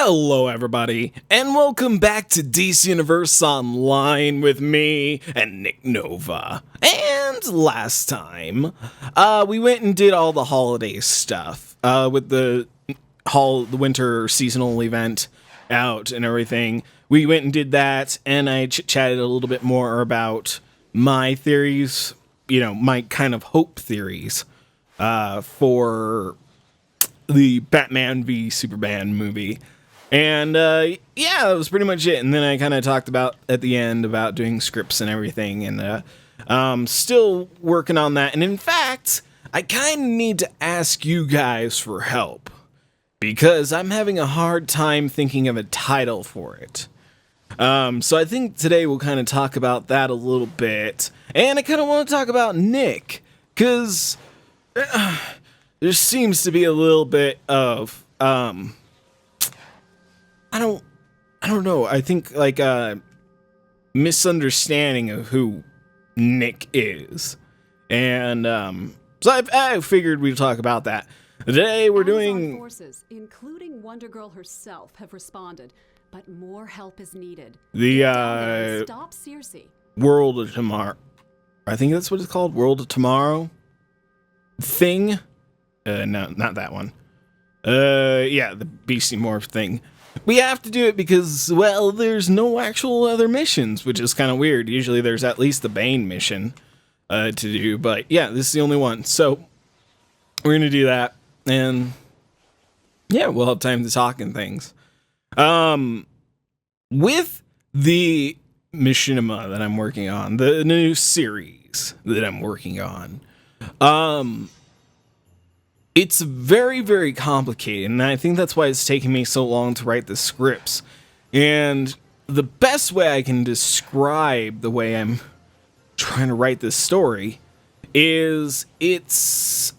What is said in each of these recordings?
Hello everybody, and welcome back to DC Universe Online with me and Nik Nova. And last time, we went and did all the holiday stuff, with the winter seasonal event out and everything. We went and did that, and I chatted a little bit more about my theories, my kind of hope theories, for the Batman v Superman movie. And, yeah, that was pretty much it. And then I kind of talked about, at the end, about doing scripts and everything. And, still working on that. And in fact, I kind of need to ask you guys for help, because I'm having a hard time thinking of a title for it. So I think today we'll kind of talk about that a little bit. And I kind of want to talk about Nick, because there seems to be a little bit of, I don't know. I think like a misunderstanding of who Nick is, and so I figured we'd talk about that today. We're doing forces, including Wonder Girl herself, have responded, but more help is needed. The stop Circe. World of Tomorrow. I think that's what it's called. World of Tomorrow thing. No, not that one. Yeah, the Beastie Morph thing. We have to do it because, well, there's no actual other missions, which is kind of weird. Usually there's at least the Bane mission to do, but yeah, this is the only one. So we're going to do that, and yeah, we'll have time to talk and things. With the machinima that I'm working on, the new series that I'm working on, it's very, very complicated, and I think that's why it's taking me so long to write the scripts. And the best way I can describe the way I'm trying to write this story is it's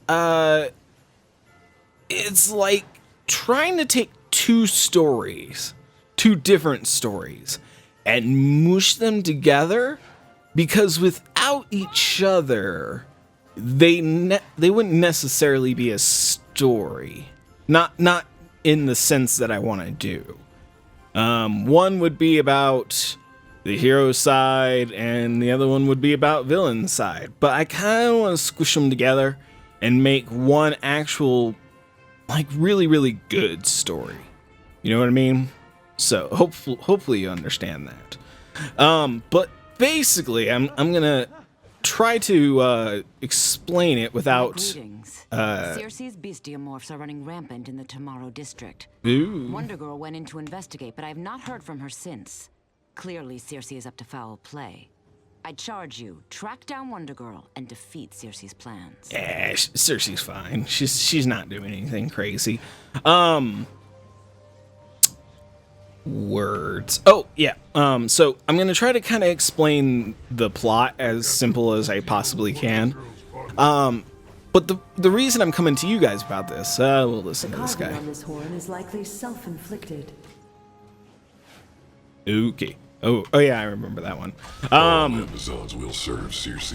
like trying to take two different stories, and mush them together, because without each other, they wouldn't necessarily be a story. Not in the sense that I want to do. One would be about the hero side, and the other one would be about villain side. But I kind of want to squish them together and make one actual, like, really, really good story. You know what I mean? So hopefully you understand that. But basically, I'm gonna try to explain it without Circe's bestiomorphs are running rampant in the Tomorrow district. Ooh. Wonder Girl went in to investigate, but I have not heard from her since. Clearly, Circe is up to foul play. I charge you, track down Wonder Girl and defeat Circe's plans. Yeah, Circe's fine. She's not doing anything crazy. Words. Oh, yeah. So I'm going to try to kind of explain the plot as simple as I possibly can. But the reason I'm coming to you guys about this, we'll listen to this guy. On this horn is likely self-inflicted. Okay. Oh yeah, I remember that one. Amazons will serve Circe.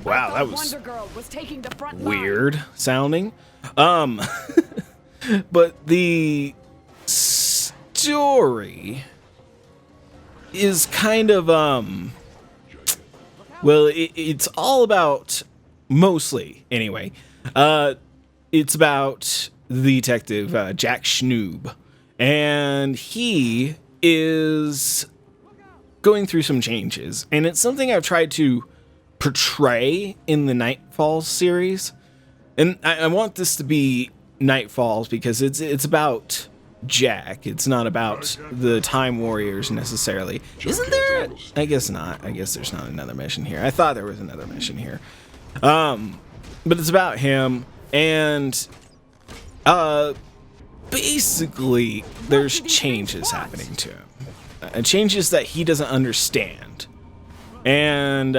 Wow, that was Wonder Girl was taking the front weird sounding. But the story is kind of well, it's all about, mostly anyway, it's about the detective Jack Schnoob, and he is going through some changes, and it's something I've tried to portray in the Nightfall series, and I want this to be Nightfalls because it's about Jack. It's not about the Time Warriors necessarily. Isn't there? I guess not. I guess there's not another mission here. I thought there was another mission here. But it's about him, and basically there's changes happening to him. Changes that he doesn't understand. And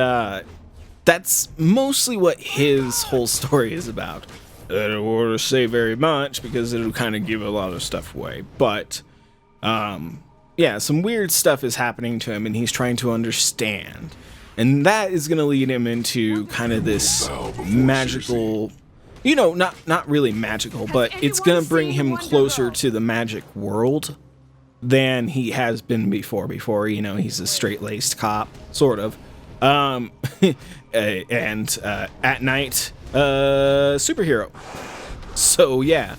that's mostly what his whole story is about. I don't want to say very much because it'll kind of give a lot of stuff away. But, yeah, some weird stuff is happening to him, and he's trying to understand. And that is going to lead him into kind of this magical you know, not really magical, but it's gonna bring him closer to the magic world than he has been before. You know, he's a straight-laced cop, sort of. And at night, superhero. So yeah.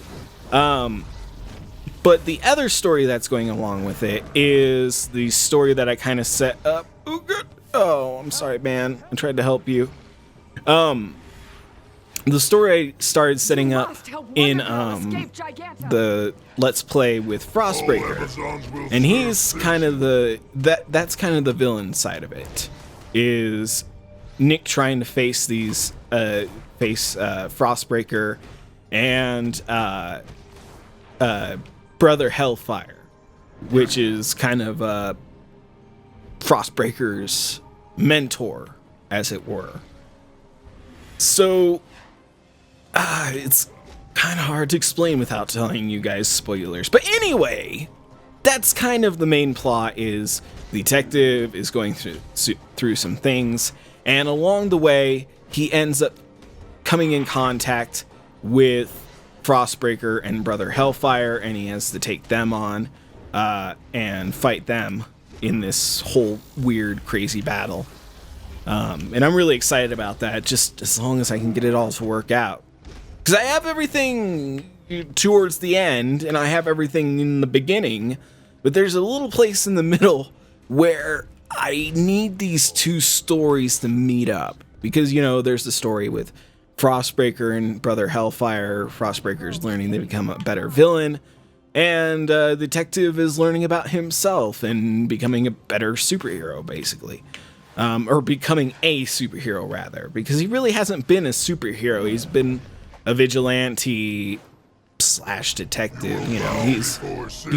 But the other story that's going along with it is the story that I kind of set up. Oh, good. Oh, I'm sorry, man. I tried to help you. The story I started setting up in the Let's Play with Frostbreaker, and he's kind of that's kind of the villain side of it. Is Nick trying to face Frostbreaker and Brother Hellfire, which is kind of Frostbreaker's mentor, as it were. So it's kind of hard to explain without telling you guys spoilers. But anyway, that's kind of the main plot. Is the detective is going through some things, and along the way, he ends up coming in contact with Frostbreaker and Brother Hellfire, and he has to take them on and fight them in this whole weird, crazy battle. And I'm really excited about that, just as long as I can get it all to work out. Because I have everything towards the end, and I have everything in the beginning, but there's a little place in the middle where I need these two stories to meet up. Because, you know, there's the story with Frostbreaker and Brother Hellfire. Frostbreaker's learning to become a better villain, and the detective is learning about himself and becoming a better superhero, basically. Or becoming a superhero, rather, because he really hasn't been a superhero. He's been a vigilante / detective. You know, he's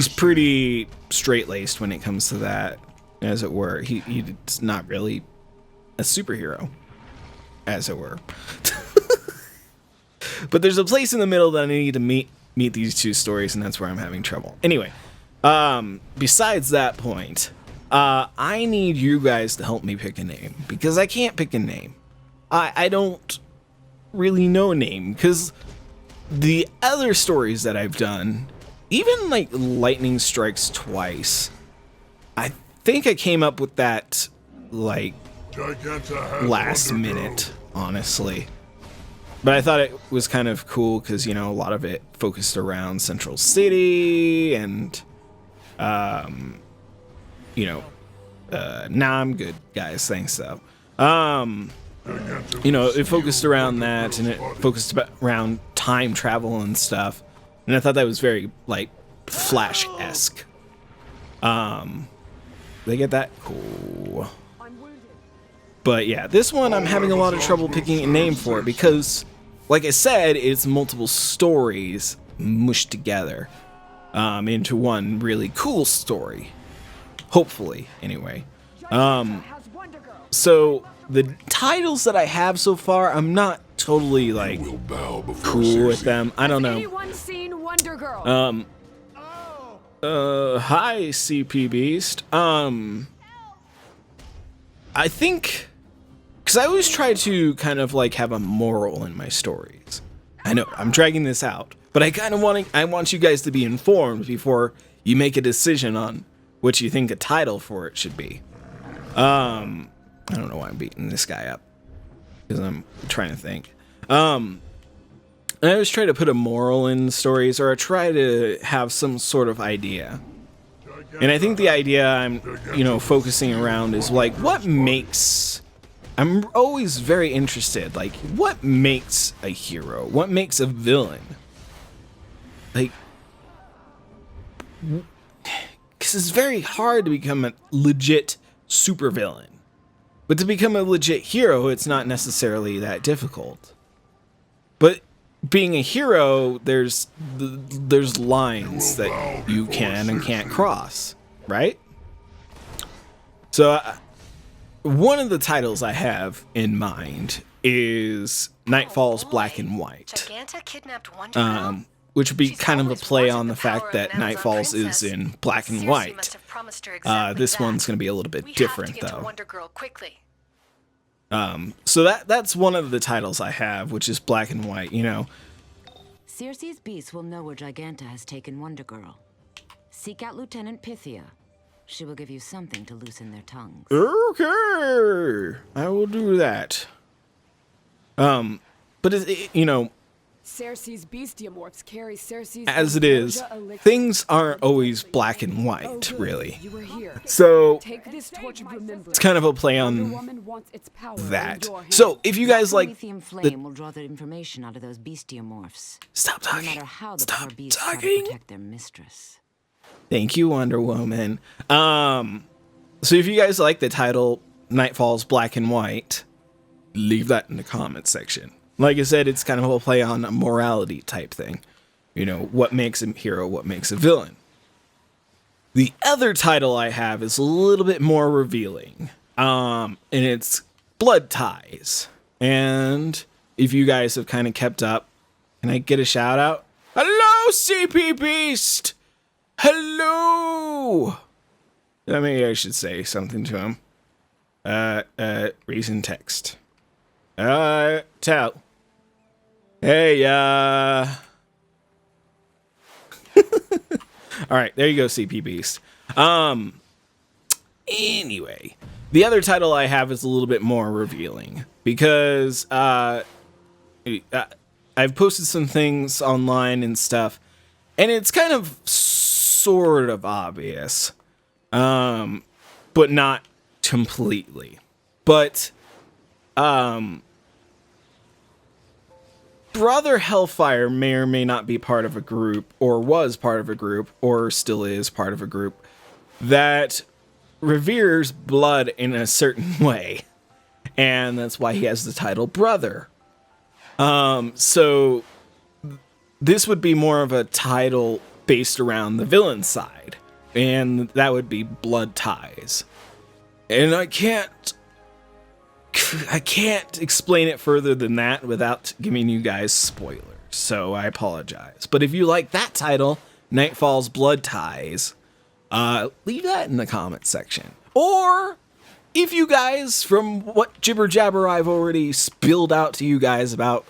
pretty straight-laced when it comes to that, as it were. He's not really a superhero, as it were. But there's a place in the middle that I need to meet these two stories, and that's where I'm having trouble. Anyway, besides that point, I need you guys to help me pick a name, because I can't pick a name. I don't really know a name, because the other stories that I've done, even like Lightning Strikes Twice, I think I came up with that like last minute, honestly. But I thought it was kind of cool because, you know, a lot of it focused around Central City and, you know, nah, I'm good, guys. Thanks, though. You know, it focused around that, and it focused around time travel and stuff. And I thought that was very, like, Flash-esque. They get that? Cool. But yeah, this one I'm having a lot of trouble picking a name for because, like I said, it's multiple stories mushed together into one really cool story. Hopefully, anyway. So the titles that I have so far, I'm not totally like cool with them. I don't know. Hi, CP Beast. I think, because I always try to kind of like have a moral in my stories. I know I'm dragging this out, but I kind of want you guys to be informed before you make a decision on what you think a title for it should be. I don't know why I'm beating this guy up, because I'm trying to think. And I always try to put a moral in stories, or I try to have some sort of idea. And I think the idea I'm, you know, focusing around is like, what makes... I'm always very interested, like, what makes a hero? What makes a villain? Like, because it's very hard to become a legit supervillain. But to become a legit hero, it's not necessarily that difficult. But being a hero, there's lines that you can and can't cross, right? So one of the titles I have in mind is Nightfall's Black and White, which would be kind of a play on the fact that Nightfall's is in black and white. This one's going to be a little bit different, though. So that's one of the titles I have, which is black and white, you know. Circe's beasts will know where Giganta has taken Wonder Girl. Seek out Lieutenant Pythia. She will give you something to loosen their tongues. Okay, I will do that. But you know, Circe's bestiamorphs carry Circe's as it is, things aren't always black and white, really. You were here. So Take this torch of remembrance. it's kind of a play on Woman wants its power that. in your hand. So if you guys like, Lithium flame will draw the information out of those bestiamorphs. stop No talking. matter how the Stop poor beasts try to talking. protect their mistress. Thank you, Wonder Woman. So if you guys like the title Nightfall's Black and White, leave that in the comments section. Like I said, it's kind of a play on a morality type thing. You know, what makes a hero, what makes a villain. The other title I have is a little bit more revealing. And it's Blood Ties. And if you guys have kind of kept up, can I get a shout out? Hello, CP Beast! Hello! Maybe I should say something to him. Reason text. Tell. Hey, Alright, there you go, CP Beast. Anyway, the other title I have is a little bit more revealing because, I've posted some things online and stuff, and it's kind of sort of obvious, but not completely. But, Brother Hellfire may or may not be part of a group, or was part of a group, or still is part of a group, that reveres blood in a certain way. And that's why he has the title Brother. So this would be more of a title based around the villain side. And that would be Blood Ties. And I can't explain it further than that without giving you guys spoilers, so I apologize. But if you like that title, Nightfall's Blood Ties, leave that in the comments section. Or if you guys, from what jibber jabber I've already spilled out to you guys about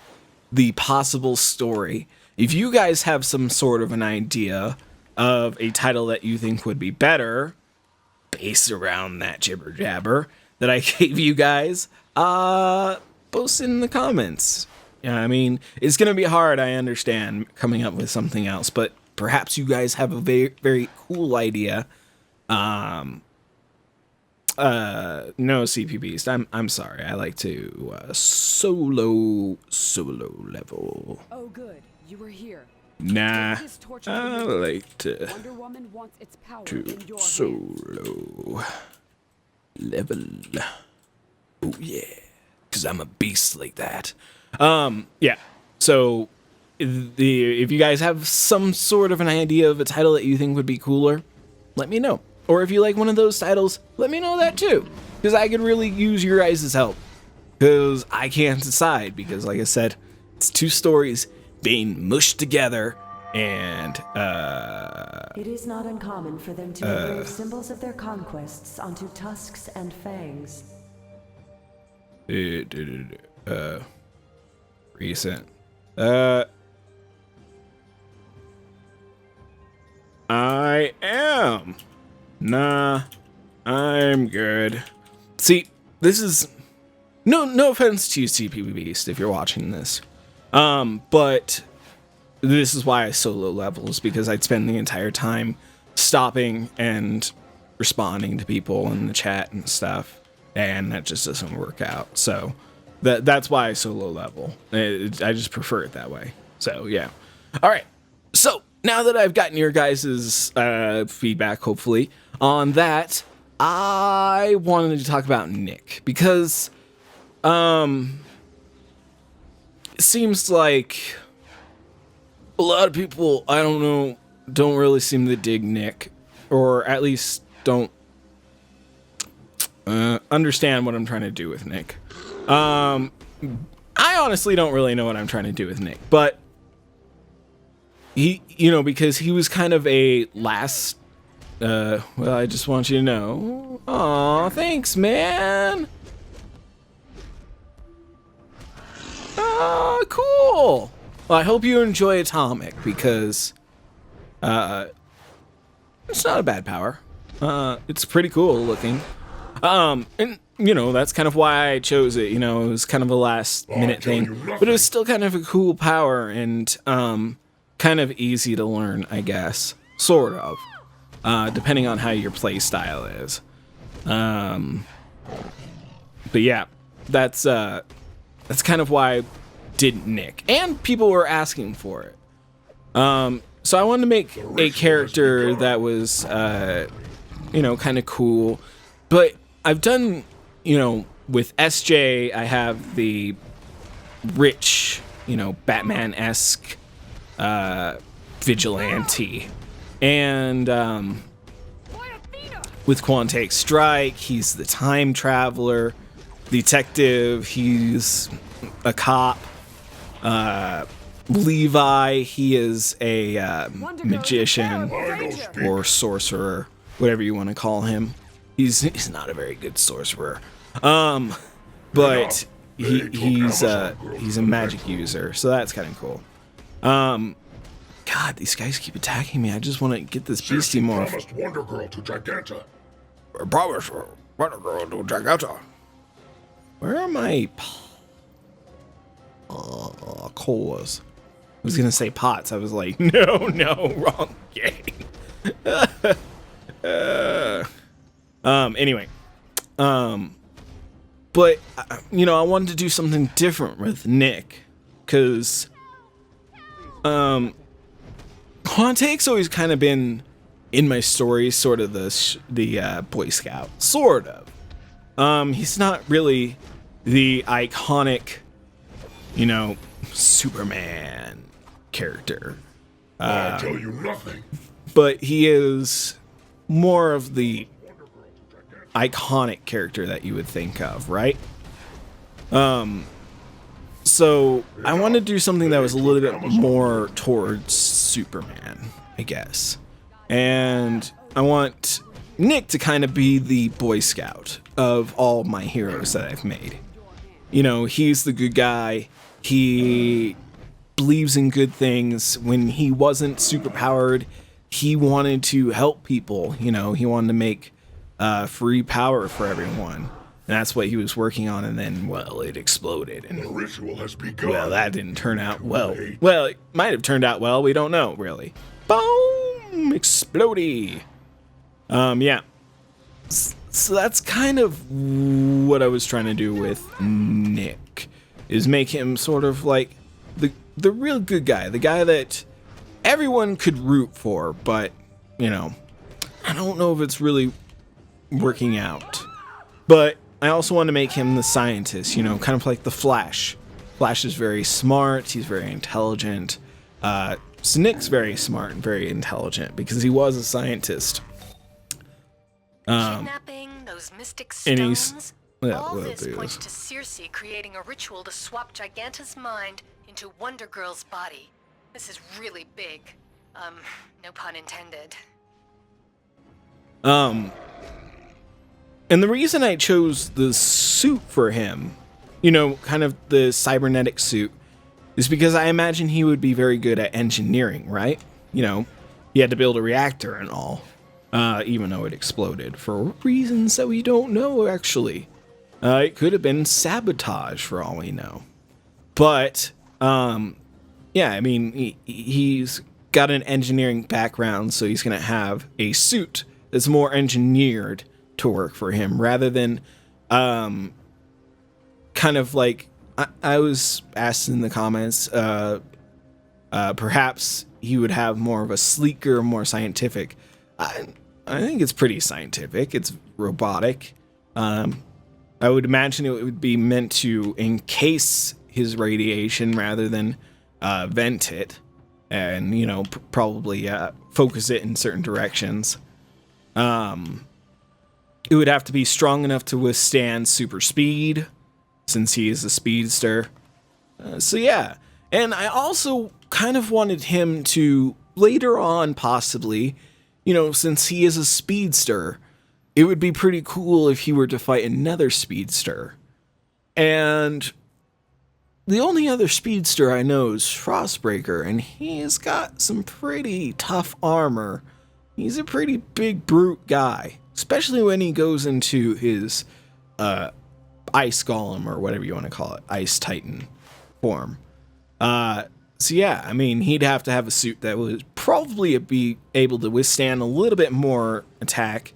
the possible story, if you guys have some sort of an idea of a title that you think would be better, based around that jibber jabber that I gave you guys, post it in the comments. Yeah, I mean, it's gonna be hard, I understand, coming up with something else, but perhaps you guys have a very, very cool idea. No, CP Beast, I'm sorry. I like to solo level. Oh, good. You were here. Nah, Take this torch of I remembrance. like to Wonder Woman wants its power in your hand. solo level. Oh yeah, cause I'm a beast like that. Yeah. So, if you guys have some sort of an idea of a title that you think would be cooler, let me know. Or if you like one of those titles, let me know that too, because I could really use your guys' help. Because I can't decide. Because, like I said, it's two stories being mushed together, and It is not uncommon for them to engrave symbols of their conquests onto tusks and fangs. Recent. I am. Nah, I'm good. See, this is no offense to you, CP Beast, if you're watching this. But this is why I solo levels, because I'd spend the entire time stopping and responding to people in the chat and stuff, and that just doesn't work out. So that's why I solo level. I just prefer it that way. So yeah. All right. So now that I've gotten your guys' feedback, hopefully, on that, I wanted to talk about Nik, because it seems like a lot of people, I don't know, don't really seem to dig Nik, or at least don't understand what I'm trying to do with Nik. I honestly don't really know what I'm trying to do with Nik, but he, because he was kind of a last, well, I just want you to know. Aw, thanks, man. Cool. Well, I hope you enjoy Atomic because it's not a bad power. It's pretty cool looking. And that's kind of why I chose it. It was kind of a last minute thing, but it was still kind of a cool power and kind of easy to learn, I guess, sort of, depending on how your play style is. But yeah, that's kind of why I did Nik, and people were asking for it. So I wanted to make a character that was, kind of cool, but I've done, with SJ, I have the rich, Batman-esque vigilante, and with Quantic Strike, he's the time traveler. Detective, he's a cop. Levi, he is a magician or sorcerer, whatever you want to call him. He's not a very good sorcerer, but he's a magic user, so that's kind of cool. God, these guys keep attacking me. I just want to get this beastie morph. Promised Wonder Girl to Giganta. Promise Wonder Girl to Giganta. Where are my colas? I was gonna say pots. I was like, no, wrong game. Anyway, but I wanted to do something different with Nik, cause Quantic's always kind of been in my stories, sort of the Boy Scout, sort of. He's not really the iconic, Superman character. I tell you nothing. But he is more of the iconic character that you would think of, right? So I want to do something that was a little bit more towards Superman, I guess. And I want Nik to kind of be the Boy Scout of all my heroes that I've made. He's the good guy. He believes in good things. When he wasn't superpowered, he wanted to help people. He wanted to make free power for everyone. And that's what he was working on, and then, well, it exploded. And, The ritual has begun. well, that didn't turn out well. Well, it might have turned out well. We don't know, really. Boom! Explodey! Yeah. So that's kind of what I was trying to do with Nik, is make him sort of like the real good guy, the guy that everyone could root for, but, I don't know if it's really working out. But I also want to make him the scientist, kind of like the Flash. Flash is very smart, he's very intelligent. So Nik's very smart and very intelligent because he was a scientist. Kidnapping those mystic and he's- stones? yeah, All well, this it points is. to Circe creating a ritual to swap Giganta's mind into Wonder Girl's body. This is really big. No pun intended. And the reason I chose the suit for him, kind of the cybernetic suit, is because I imagine he would be very good at engineering, right? He had to build a reactor and all, even though it exploded for reasons that we don't know, actually. It could have been sabotage for all we know. But, yeah, I mean, he's got an engineering background, so he's going to have a suit that's more engineered to work for him, rather than kind of like I was asked in the comments, perhaps he would have more of a sleeker, more scientific. I think it's pretty scientific. It's robotic. I would imagine it would be meant to encase his radiation rather than vent it, and probably focus it in certain directions. It would have to be strong enough to withstand super speed, since he is a speedster. So yeah, and I also kind of wanted him to, later on possibly, since he is a speedster, it would be pretty cool if he were to fight another speedster. And the only other speedster I know is Frostbreaker, and he's got some pretty tough armor. He's a pretty big brute guy, especially when he goes into his ice golem, or whatever you want to call it, ice titan form. So yeah, I mean, he'd have to have a suit that would probably be able to withstand a little bit more attack.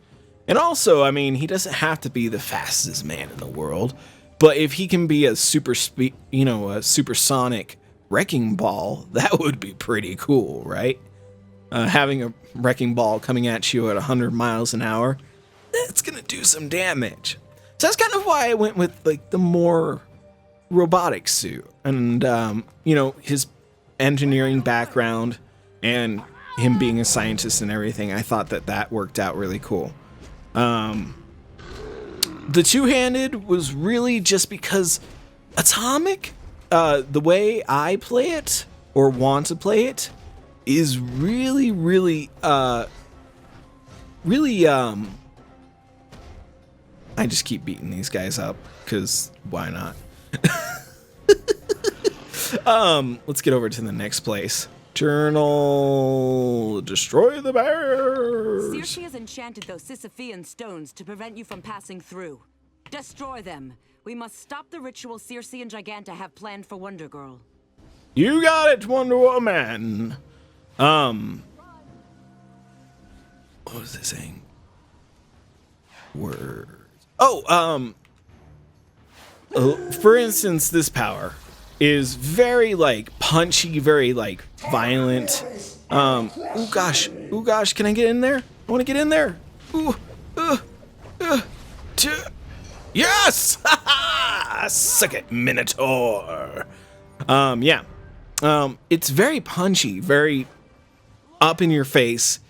And also, I mean, he doesn't have to be the fastest man in the world, but if he can be a a supersonic wrecking ball, that would be pretty cool, right? Having a wrecking ball coming at you at 100 miles an hour, that's gonna do some damage. So that's kind of why I went with like the more robotic suit, and his engineering background and him being a scientist and everything. I thought that worked out really cool. The two-handed was really just because Atomic, the way I play it or want to play it, is really I just keep beating these guys up because why not? Let's get over to the next place. Journal. Destroy the bears. Circe has enchanted those Sisyphean stones to prevent you from passing through. Destroy them. We must stop the ritual Circe and Giganta have planned for Wonder Girl. You got it, Wonder Woman. What was it saying? Words. For instance, this power is very like punchy, very like violent. Oh gosh, can I get in there? I want to get in there. Yes! Suck it, Minotaur. It's very punchy, very up in your face,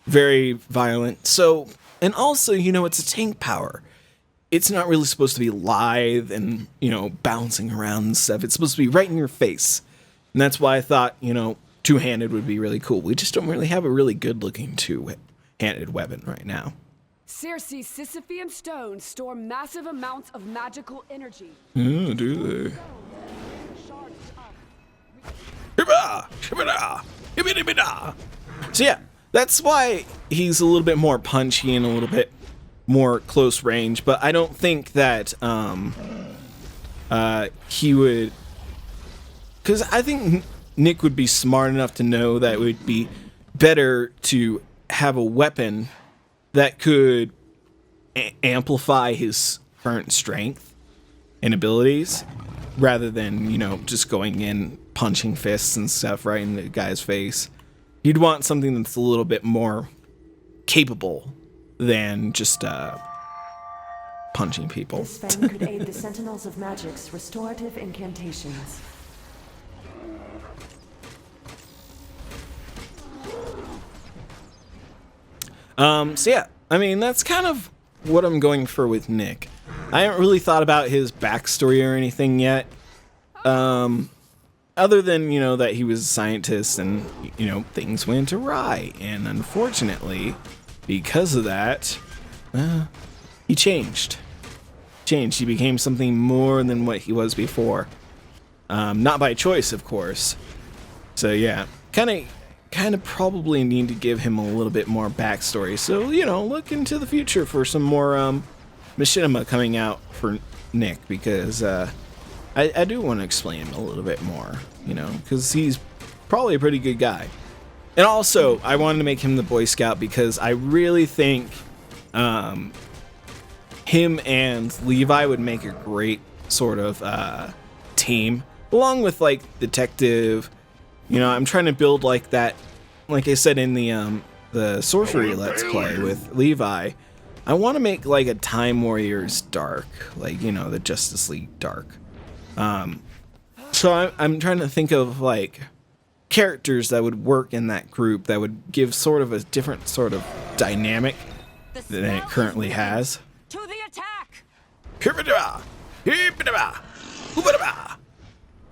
very violent. So, and also, it's a tank power. It's not really supposed to be lithe and, bouncing around and stuff. It's supposed to be right in your face. And that's why I thought, two-handed would be really cool. We just don't really have a really good-looking two-handed weapon right now. Circe's Sisyphean stones store massive amounts of magical energy. Oh, do they? So yeah, that's why he's a little bit more punchy and a little bit more close range, but I don't think that he would, because I think Nick would be smart enough to know that it would be better to have a weapon that could amplify his current strength and abilities rather than, just going in punching fists and stuff right in the guy's face. You'd want something that's a little bit more capable than just punching people. This fen could aid the Sentinels of Magic's restorative incantations. So yeah, I mean, that's kind of what I'm going for with Nick. I haven't really thought about his backstory or anything yet. Other than, that he was a scientist and, things went awry. And unfortunately, because of that, he changed. He became something more than what he was before. Not by choice, of course. So yeah, kind of probably need to give him a little bit more backstory. So, look into the future for some more machinima coming out for Nick, because I do want to explain him a little bit more, because he's probably a pretty good guy. And also, I wanted to make him the Boy Scout because I really think him and Levi would make a great sort of team, along with like Detective. I'm trying to build like that, like I said in the Sorcery Let's Play with Levi. I want to make like a Time Warriors Dark, like the Justice League Dark. So I'm trying to think of like characters that would work in that group that would give sort of a different sort of dynamic than it currently has. To the attack!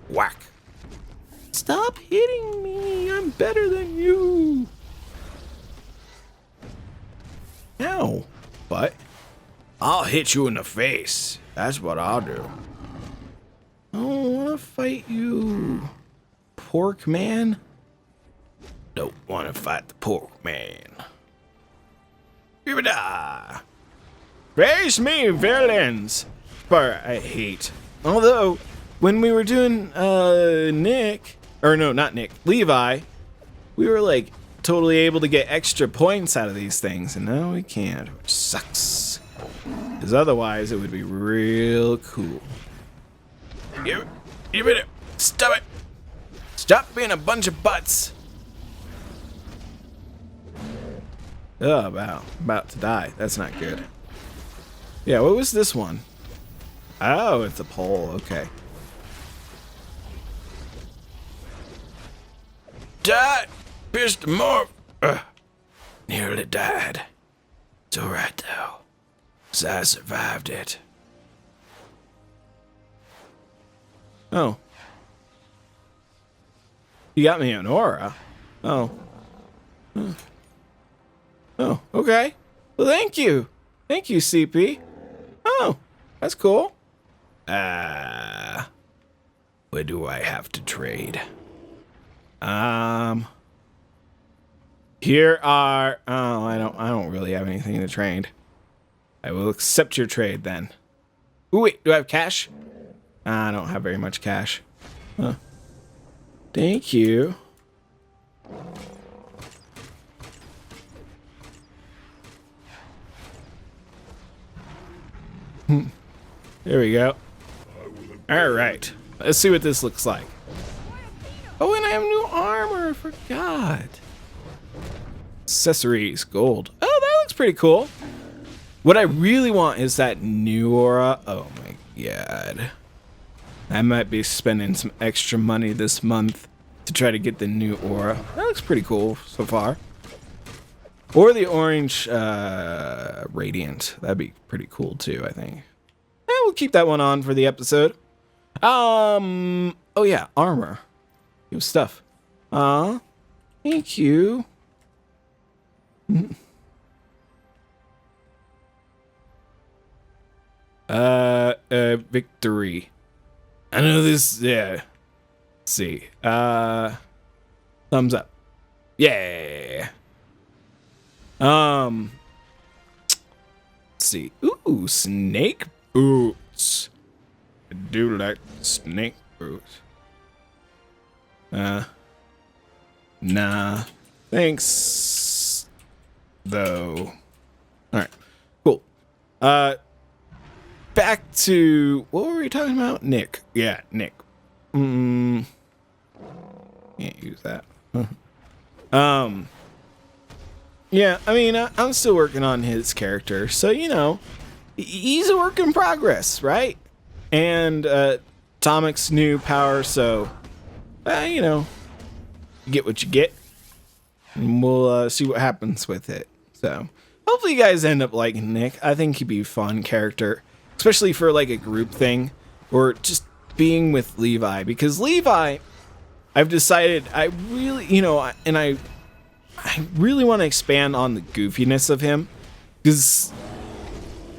Whack. Stop hitting me. I'm better than you. Ow. But I'll hit you in the face. That's what I'll do. I don't want to fight pork man? Don't want to fight the pork man. Yibba-da! Face me, villains! Part I hate. Although, when we were doing Levi, we were like totally able to get extra points out of these things, and now we can't, which sucks. Because otherwise, it would be real cool. You better stop it! Stop being a bunch of butts! Oh, wow. About to die. That's not good. Yeah, what was this one? Oh, it's a pole. Okay. Died! Pissed more. Nearly died. It's alright, though. 'Cause I survived it. Oh. You got me an aura. Oh. Oh, okay. Well, thank you. Thank you, CP. Oh, that's cool. Where do I have to trade? Here are, oh, I don't really have anything to trade. I will accept your trade then. Ooh, wait, do I have cash? I don't have very much cash. Huh. Thank you. There we go. All right. Let's see what this looks like. Oh, and I have new armor. I forgot. Accessories, gold. Oh, that looks pretty cool. What I really want is that new aura. Oh my god. I might be spending some extra money this month to try to get the new aura. That looks pretty cool so far. Or the orange radiant. That'd be pretty cool too, I think. We'll keep that one on for the episode. Oh yeah, armor. You have stuff. Thank you. Victory. I know this, yeah. Let's see. Thumbs up. Yeah. Let's see. Ooh, snake boots. I do like snake boots. Nah. Thanks. Though. Alright. Cool. Back to what were we talking about? Nik. Yeah, Nik. Can't use that. Yeah, I mean, I'm still working on his character, so you know, he's a work in progress, right? And Tomic's new power, so you know, you get what you get, and we'll see what happens with it. So hopefully you guys end up liking Nik. I think he'd be a fun character, especially for like a group thing or just being with Levi, because Levi, I've decided I really, you know, and I really want to expand on the goofiness of him, because,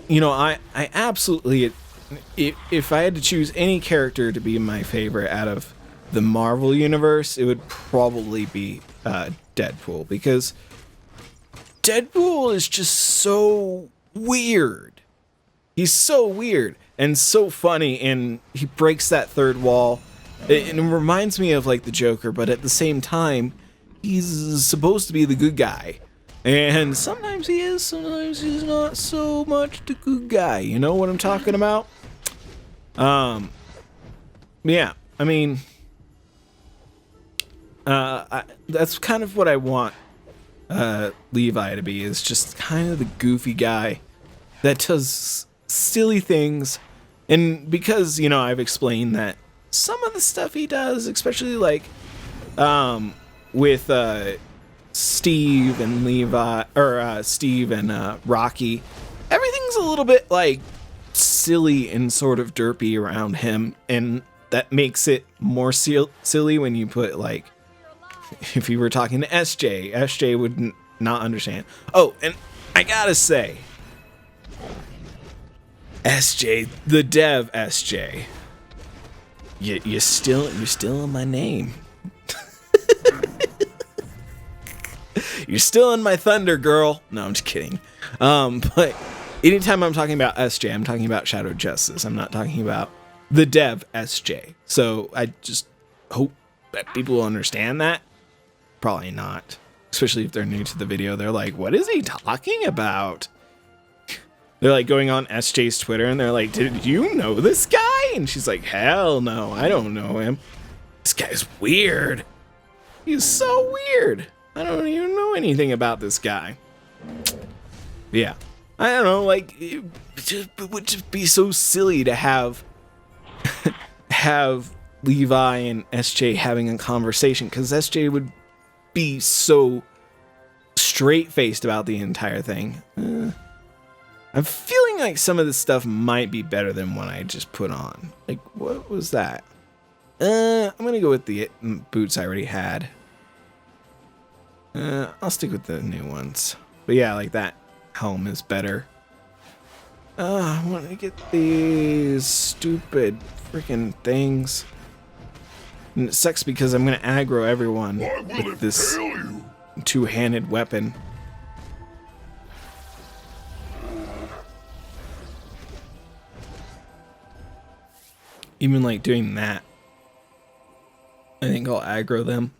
you know, I absolutely, if I had to choose any character to be my favorite out of the Marvel universe, it would probably be Deadpool, because Deadpool is just so weird. He's so weird and so funny, and he breaks that third wall. It reminds me of like the Joker, but at the same time, he's supposed to be the good guy. And sometimes he is, sometimes he's not so much the good guy. You know what I'm talking about? Yeah, I mean, that's kind of what I want Levi to be, is just kind of the goofy guy that does silly things. And because, you know, I've explained that some of the stuff he does, especially like with Steve and Levi, or Steve and Rocky, everything's a little bit like silly and sort of derpy around him, and that makes it more silly when you put like, if you were talking to SJ would not understand. Oh, and I gotta say, SJ, the dev SJ, you're still in my name. You're still in my thunder, girl. No, I'm just kidding. But anytime I'm talking about SJ, I'm talking about Shadow Justice. I'm not talking about the dev SJ. So I just hope that people will understand that. Probably not. Especially if they're new to the video. They're like, what is he talking about? They're like going on SJ's Twitter and they're like, did you know this guy? And she's like, hell no, I don't know him. This guy's weird. He's so weird. I don't even know anything about this guy. Yeah. I don't know, like, it would just be so silly to have Levi and SJ having a conversation, because SJ would be so straight-faced about the entire thing. I'm feeling like some of this stuff might be better than what I just put on. Like, what was that? I'm gonna go with the boots I already had. I'll stick with the new ones. But yeah, like that helm is better. I want to get these stupid freaking things. And it sucks because I'm gonna aggro everyone with this two-handed weapon. Even like doing that, I think I'll aggro them.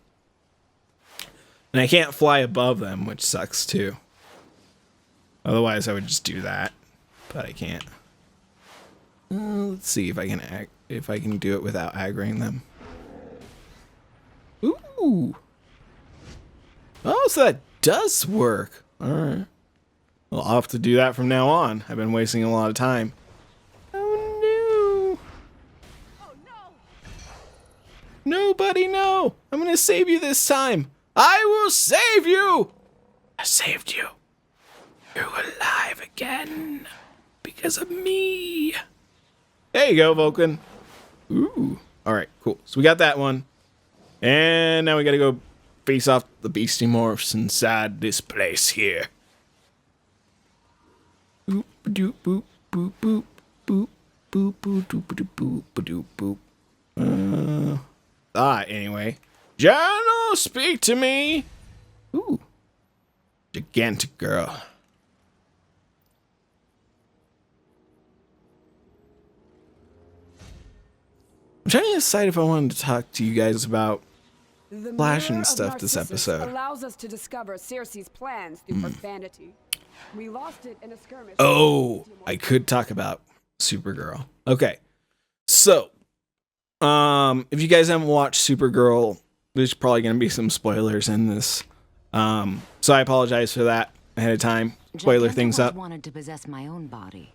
And I can't fly above them, which sucks too. Otherwise I would just do that, but I can't. Let's see if I can do it without aggroing them. Ooh. Oh, so that does work. All right. Well, I'll have to do that from now on. I've been wasting a lot of time. Oh no. Oh no. Nobody, no. I'm gonna save you this time. I will save you. I saved you. You're alive again because of me. There you go, Vulcan. Ooh. All right, cool. So we got that one. And now we gotta go face off the beastie morphs inside this place here. Boop, doop, boop, boop, boop, boop, boop, boop, doop, boop, boop, boop, boop. Anyway. Journal, speak to me. Ooh. Gigantic girl. I'm trying to decide if I wanted to talk to you guys about Flash and stuff this episode. Allows us to discover Circe's plans through profanity. We lost it in a skirmish. Oh, I could talk about Supergirl. Okay. So, if you guys haven't watched Supergirl, there's probably going to be some spoilers in this. So I apologize for that ahead of time. Spoiler Giganta things up. Wanted to possess my own body.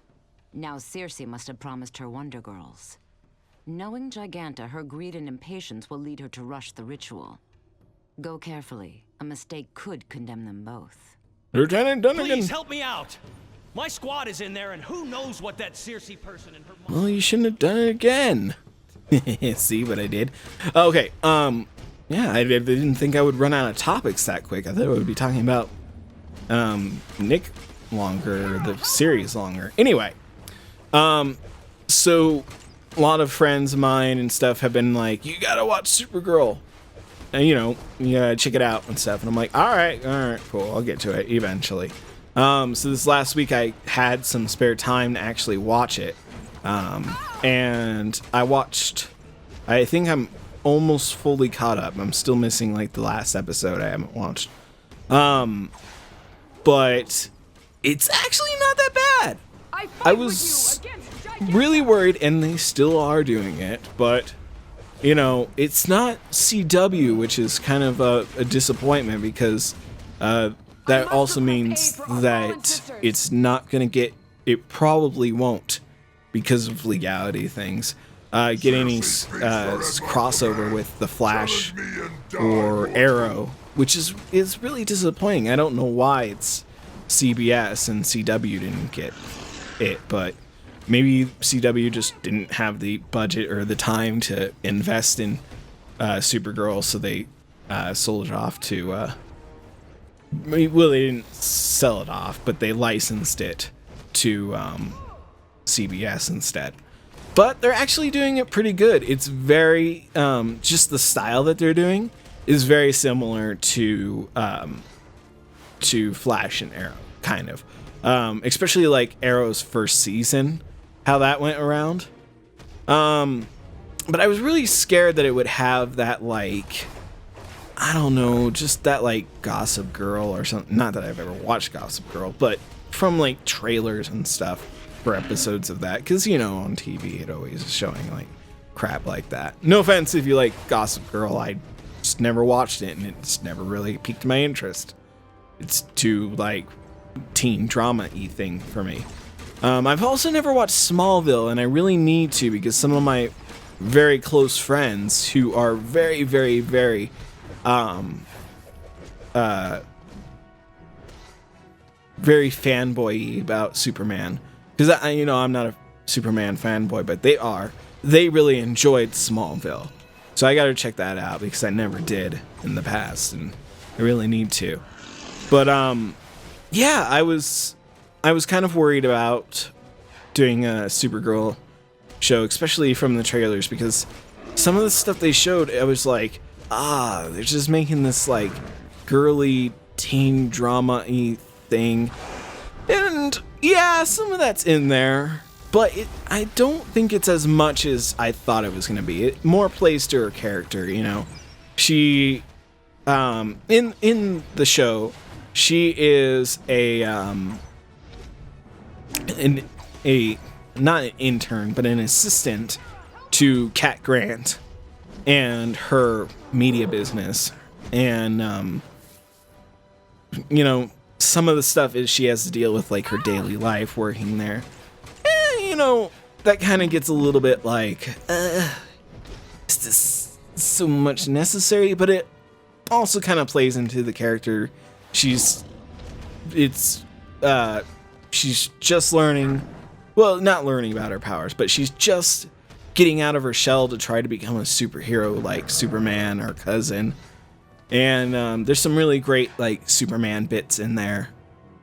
Now Circe must have promised her Wonder Girls. Knowing Giganta, her greed and impatience will lead her to rush the ritual. Go carefully. A mistake could condemn them both. Lieutenant Dunnigan. Please help me out. My squad is in there, and who knows what that Circe person and her mom... Well, you shouldn't have done it again. See what I did? Okay, yeah, I didn't think I would run out of topics that quick. I thought I would be talking about, Nick longer, the series longer. Anyway, so a lot of friends of mine and stuff have been like, you gotta watch Supergirl. And, you know, you gotta check it out and stuff. And I'm like, all right, cool. I'll get to it eventually. So this last week I had some spare time to actually watch it. And I watched, I think I'm almost fully caught up. I'm still missing like the last episode I haven't watched. But it's actually not that bad. I was really worried, and they still are doing it, but you know, it's not CW, which is kind of a disappointment, because that also means that it's not gonna get, it probably won't, because of legality things, get any crossover with the Flash or Arrow, which is really disappointing. I don't know why it's CBS and CW didn't get it, but maybe CW just didn't have the budget or the time to invest in Supergirl, so they sold it off to well, they didn't sell it off, but they licensed it to CBS instead. But they're actually doing it pretty good. It's very just the style that they're doing is very similar to to Flash and Arrow, kind of. Especially like Arrow's first season, how that went around. But I was really scared that it would have that, like, I don't know, just that, like, Gossip Girl or something. Not that I've ever watched Gossip Girl, but from, like, trailers and stuff for episodes of that. Because, you know, on TV it always is showing, like, crap like that. No offense if you like Gossip Girl, I just never watched it, and it's never really piqued my interest. It's too, like, teen drama-y thing for me. I've also never watched Smallville, and I really need to, because some of my very close friends who are very, very, very very fanboy about Superman, because I'm not a Superman fanboy, but they really enjoyed Smallville, so I gotta check that out because I never did in the past, and I really need to. But yeah, I was kind of worried about doing a Supergirl show, especially from the trailers, because some of the stuff they showed, I was like, they're just making this like girly teen drama-y thing. And yeah, some of that's in there, but I don't think it's as much as I thought it was going to be. It more plays to her character, you know. She in the show, she is not an intern, but an assistant to Cat Grant and her media business. And, you know, some of the stuff is she has to deal with, like, her daily life working there. You know, that kind of gets a little bit like, is this so much necessary? But it also kind of plays into the character. She's just learning. Well, not learning about her powers, but she's just getting out of her shell to try to become a superhero like Superman, her cousin. And there's some really great, like, Superman bits in there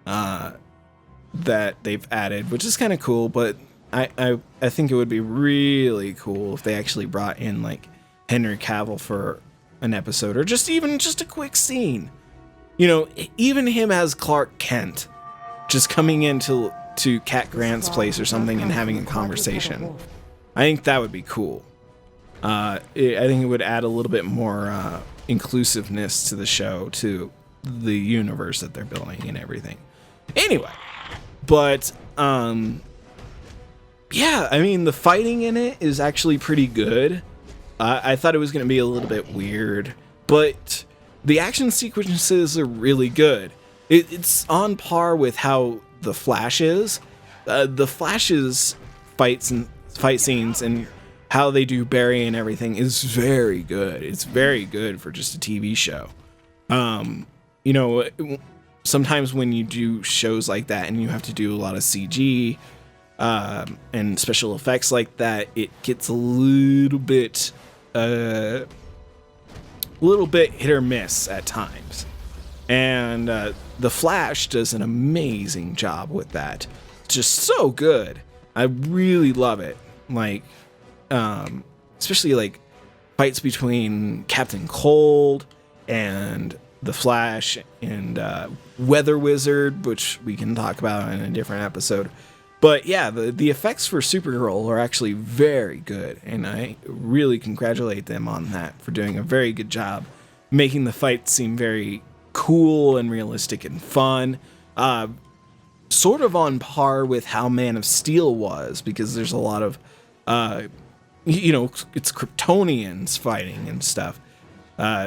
that they've added, which is kind of cool. But I think it would be really cool if they actually brought in, like, Henry Cavill for an episode, or just a quick scene. You know, even him as Clark Kent, just coming into Cat Grant's place or something and having a conversation. I think that would be cool. I think it would add a little bit more inclusiveness to the show, to the universe that they're building and everything. Anyway, but yeah, I mean, the fighting in it is actually pretty good. I thought it was going to be a little bit weird, but the action sequences are really good. It's on par with how the Flash is. The Flash's fight scenes and how they do Barry and everything is very good. It's very good for just a TV show. You know, sometimes when you do shows like that and you have to do a lot of CG and special effects like that, it gets a little bit hit or miss at times. And the Flash does an amazing job with that. Just so good. I really love it. Like, especially like fights between Captain Cold and the Flash and Weather Wizard, which we can talk about in a different episode. But yeah, the effects for Supergirl are actually very good, and I really congratulate them on that for doing a very good job making the fight seem very cool and realistic and fun. Sort of on par with how Man of Steel was, because there's a lot of, it's Kryptonians fighting and stuff.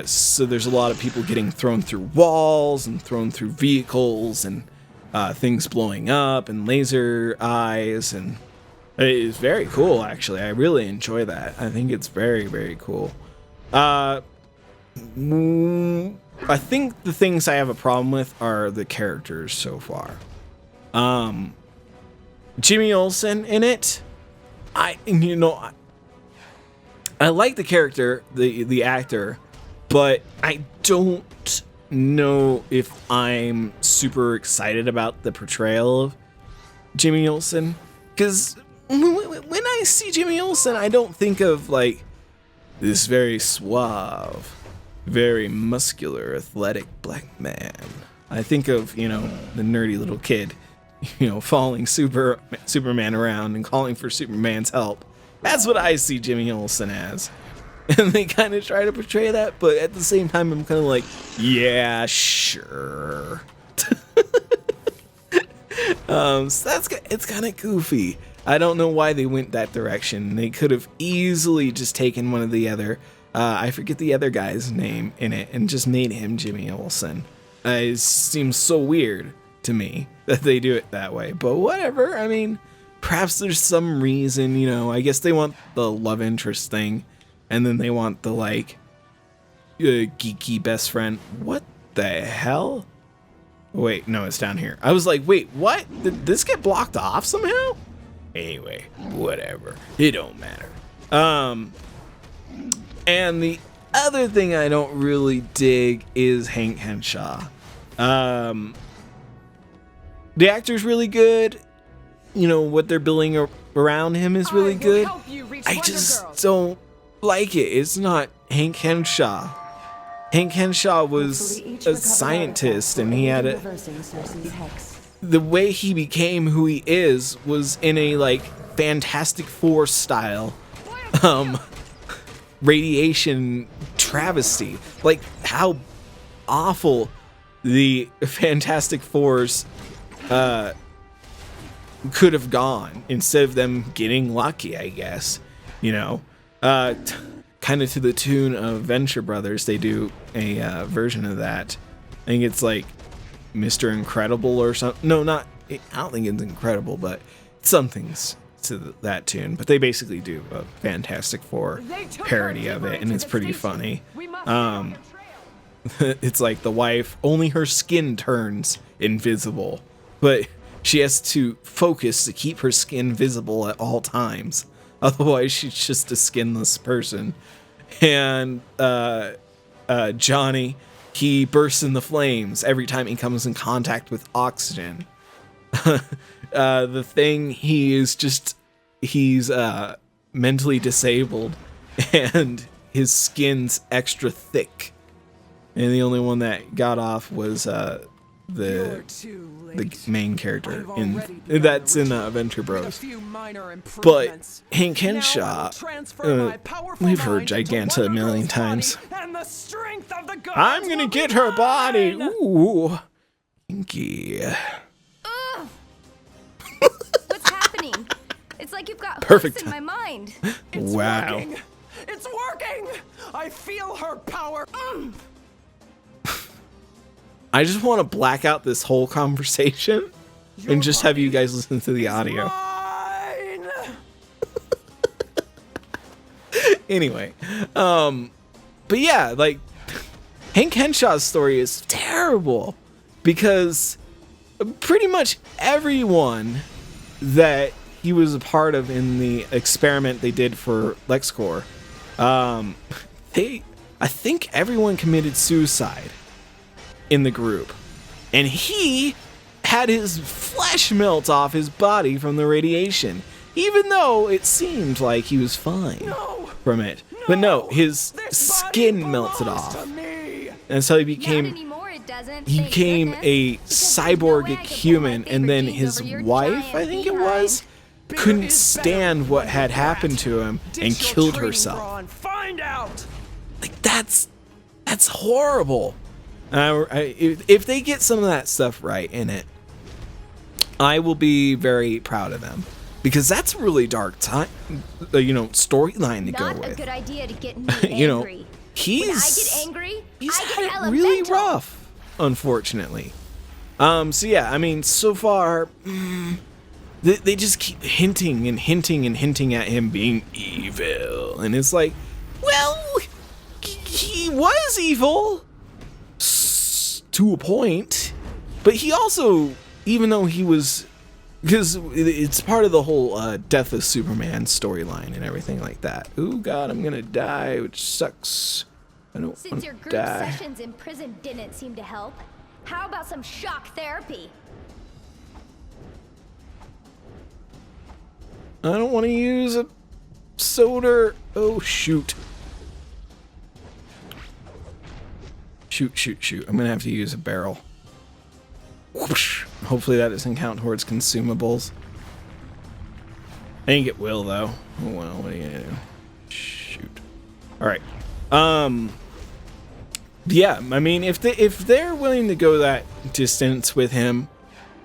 So there's a lot of people getting thrown through walls and thrown through vehicles and things blowing up and laser eyes. And it is very cool, actually. I really enjoy that. I think it's very, very cool. I think the things I have a problem with are the characters so far. Jimmy Olsen in it, I like the character, the actor, but I don't know if I'm super excited about the portrayal of Jimmy Olsen, because when I see Jimmy Olsen, I don't think of like this very suave, very muscular, athletic black man. I think of, you know, the nerdy little kid, you know, following Superman around and calling for Superman's help. That's what I see Jimmy Olsen as. And they kind of try to portray that, but at the same time, I'm kind of like, yeah, sure. So it's kind of goofy. I don't know why they went that direction. They could have easily just taken one of the other, I forget the other guy's name in it, and just made him Jimmy Olsen. It seems so weird to me that they do it that way, but whatever. I mean, perhaps there's some reason, you know, I guess they want the love interest thing, and then they want the, like, geeky best friend. What the hell? Wait, no, it's down here. I was like, wait, what? Did this get blocked off somehow? Anyway, whatever. It don't matter. And the other thing I don't really dig is Hank Henshaw. The actor's really good. You know, what they're building around him is really good. I just don't like it. It's not Hank Henshaw. Hank Henshaw was a scientist, and he had the way he became who he is was in a, like, Fantastic Four style radiation travesty. Like, how awful the Fantastic Fours could have gone instead of them getting lucky, I guess. You know, kind of to the tune of Venture Brothers, they do a version of that. I think it's like Mr. Incredible or something. No, not. I don't think it's Incredible, but something's to that tune. But they basically do a Fantastic Four parody of it, and it's pretty funny. It's like the wife, only her skin turns invisible, but she has to focus to keep her skin visible at all times. Otherwise, she's just a skinless person. And Johnny, he bursts into flames every time he comes in contact with oxygen. The Thing, he's mentally disabled, and his skin's extra thick. And the only one that got off was the main character that's in Venture Bros. But Hank Henshaw, we've heard Giganta a million times. I'm gonna get her body. Ooh, kinky. What's happening? It's like you've got Perfect hooks in my mind. Wow. It's working! I feel her power! I just want to black out this whole conversation and just have you guys listen to the audio. Anyway, but yeah, like, Hank Henshaw's story is terrible because pretty much everyone that he was a part of in the experiment they did for LexCorp, I think everyone committed suicide in the group, and he had his flesh melt off his body from the radiation, even though it seemed like he was fine from it. But no, his skin melted off, and so he became a cyborg human. And then his wife, I think it was, couldn't stand what had happened to him and killed herself. Like, that's horrible. If they get some of that stuff right in it, I will be very proud of them, because that's a really dark time, storyline to go with. Not a good idea to get me When angry. I get angry, he's I had get it elemental. really rough, unfortunately. So yeah, I mean, so far, they just keep hinting and hinting and hinting at him being evil, and it's like, well, he was evil to a point, but he also, even though he was, because it's part of the whole Death of Superman storyline and everything like that. Ooh, God, I'm gonna die, which sucks. I don't Since want your to group die. sessions in prison didn't seem to help, how about some shock therapy? I don't want to use a soda. Oh, shoot. Shoot. I'm gonna have to use a barrel. Whoosh. Hopefully that doesn't count towards consumables. I think it will though. Oh well, what are you gonna do? Shoot. Alright. Yeah, I mean if they're willing to go that distance with him,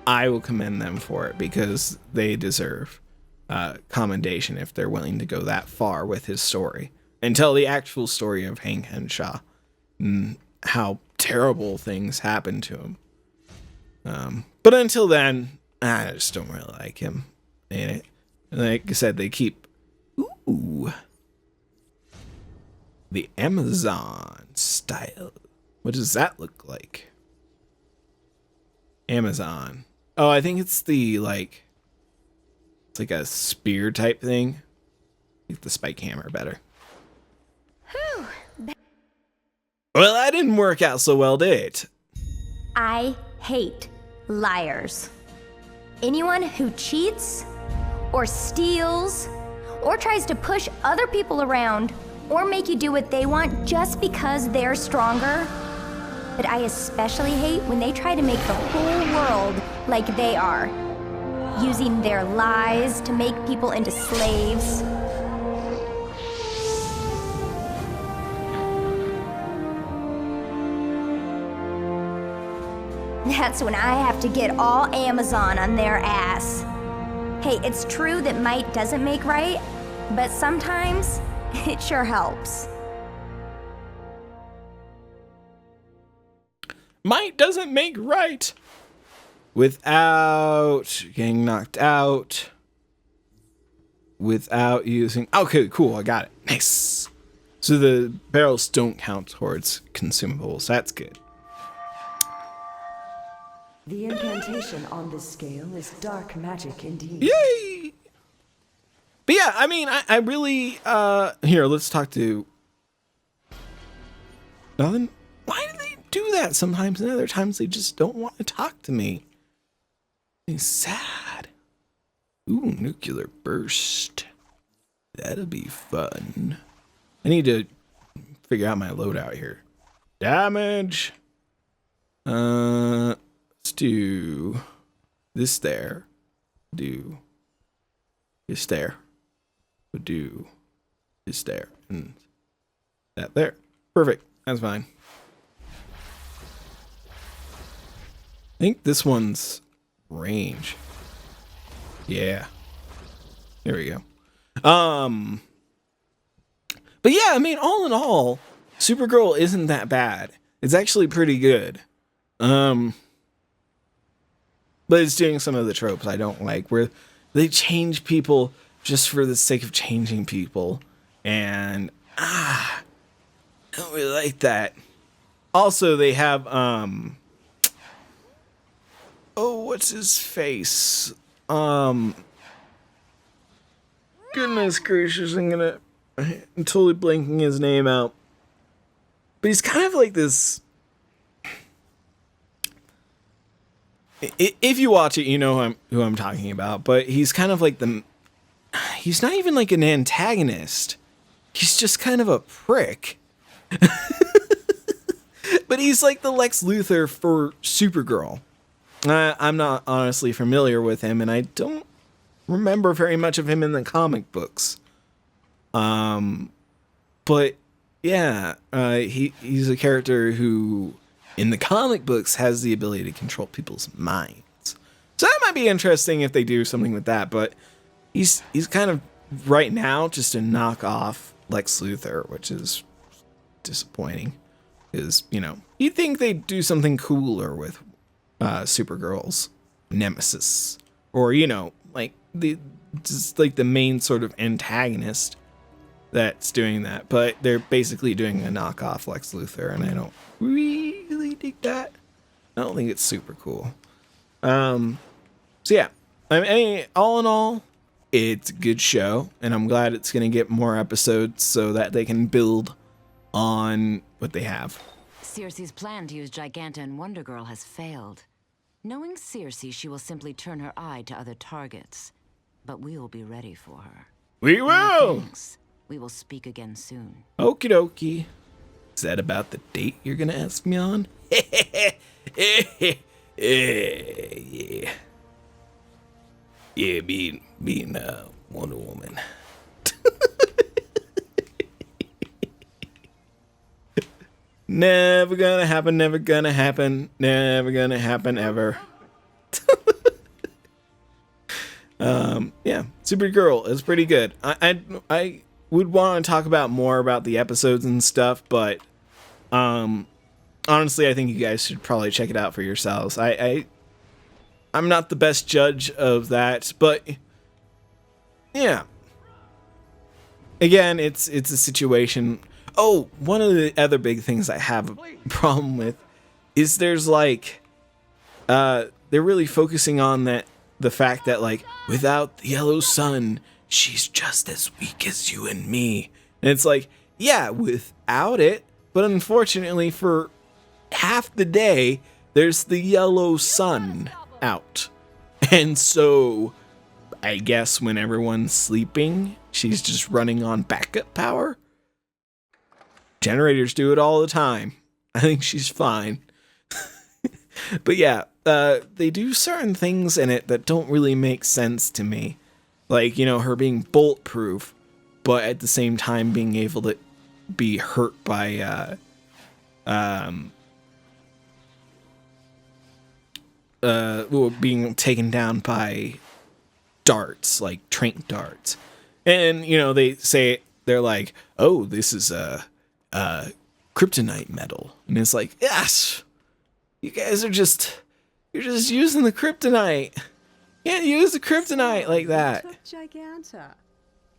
I will commend them for it because they deserve commendation if they're willing to go that far with his story and tell the actual story of Hank Henshaw and how terrible things happened to him. But until then, I just don't really like him in it. Like I said, they keep the Amazon style. What does that look like? Amazon. Oh, I think it's the it's like a spear type thing. I like the spike hammer better. Whew. Well, that didn't work out so well, did it? I hate liars. Anyone who cheats or steals or tries to push other people around or make you do what they want just because they're stronger. But I especially hate when they try to make the whole world like they are, using their lies to make people into slaves. That's when I have to get all Amazon on their ass. Hey, it's true that might doesn't make right, but sometimes it sure helps. Might doesn't make right. Without getting knocked out. Without using... Okay, cool, I got it. Nice. So the barrels don't count towards consumables. That's good. The incantation on this scale is dark magic indeed. Yay! But yeah, I mean, I really... Here, let's talk to... Nothing? Why do they do that sometimes and other times they just don't want to talk to me? It's sad. Ooh, nuclear burst. That'll be fun. I need to figure out my loadout here. Damage. Let's do this there. Do this there. We'll do this there. And that there. Perfect. That's fine. I think this one's range. Yeah. There we go. But yeah, I mean, all in all, Supergirl isn't that bad. It's actually pretty good. But it's doing some of the tropes I don't like, where they change people just for the sake of changing people. And, I don't really like that. Also, they have, oh, what's his face? Goodness gracious, I'm totally blanking his name out. But he's kind of like this... If you watch it, you know who I'm talking about. But he's kind of like he's not even like an antagonist. He's just kind of a prick. But he's like the Lex Luthor for Supergirl. I'm not honestly familiar with him, and I don't remember very much of him in the comic books. But yeah, he's a character who, in the comic books, has the ability to control people's minds. So that might be interesting if they do something with that. But he's kind of right now just a knockoff Lex Luthor, which is disappointing. Because, you know, you'd think they'd do something cooler with Supergirl's nemesis, or, you know, like just like the main sort of antagonist that's doing that. But they're basically doing a knockoff Lex Luthor, and I don't really dig that. I don't think it's super cool. So yeah, I mean, all in all, it's a good show, and I'm glad it's gonna get more episodes so that they can build on what they have. Circe's plan to use Giganta and Wonder Girl has failed. Knowing Circe, she will simply turn her eye to other targets. But we will be ready for her. We will! Thanks. We will speak again soon. Okie dokie. Is that about the date you're gonna ask me on? Yeah. Yeah, being Wonder Woman. Never gonna happen, never gonna happen, never gonna happen ever. Yeah, Supergirl is pretty good. I would want to talk about more about the episodes and stuff, but honestly, I think you guys should probably check it out for yourselves. I'm not the best judge of that, but yeah. Again, it's a situation. Oh, one of the other big things I have a problem with is there's like they're really focusing on the fact that, like, without the yellow sun, she's just as weak as you and me. And it's like, yeah, without it, but unfortunately for half the day, there's the yellow sun out. And so I guess when everyone's sleeping, she's just running on backup power. Generators do it all the time. I think she's fine. But yeah, they do certain things in it that don't really make sense to me. Like, you know, her being bolt proof, but at the same time being able to be hurt by being taken down by darts, like trank darts. And, you know, they're like, oh, this is a kryptonite metal. And it's like, yes, you guys are you're just using the kryptonite. You can't use the kryptonite like that. Giganta.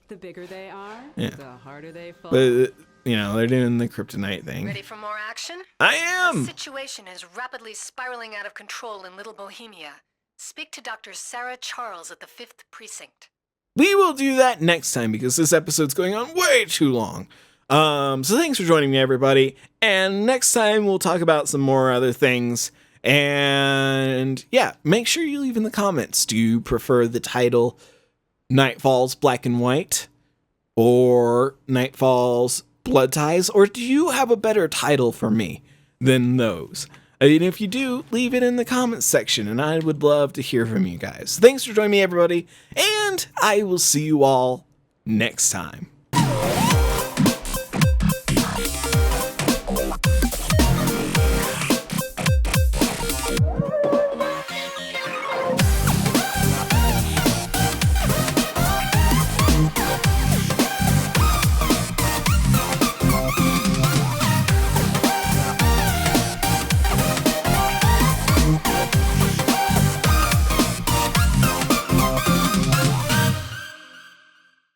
The bigger they are, Yeah. the harder they fall. But, you know, they're doing the kryptonite thing. Ready for more action? I am! The situation is rapidly spiraling out of control in Little Bohemia. Speak to Dr. Sarah Charles at the 5th Precinct. We will do that next time because this episode's going on way too long. So thanks for joining me, everybody. And next time we'll talk about some more other things. And yeah, make sure you leave in the comments. Do you prefer the title Nightfall's Black and White or Nightfall's Blood Ties? Or do you have a better title for me than those? I mean, if you do, leave it in the comments section, and I would love to hear from you guys. Thanks for joining me, everybody, and I will see you all next time.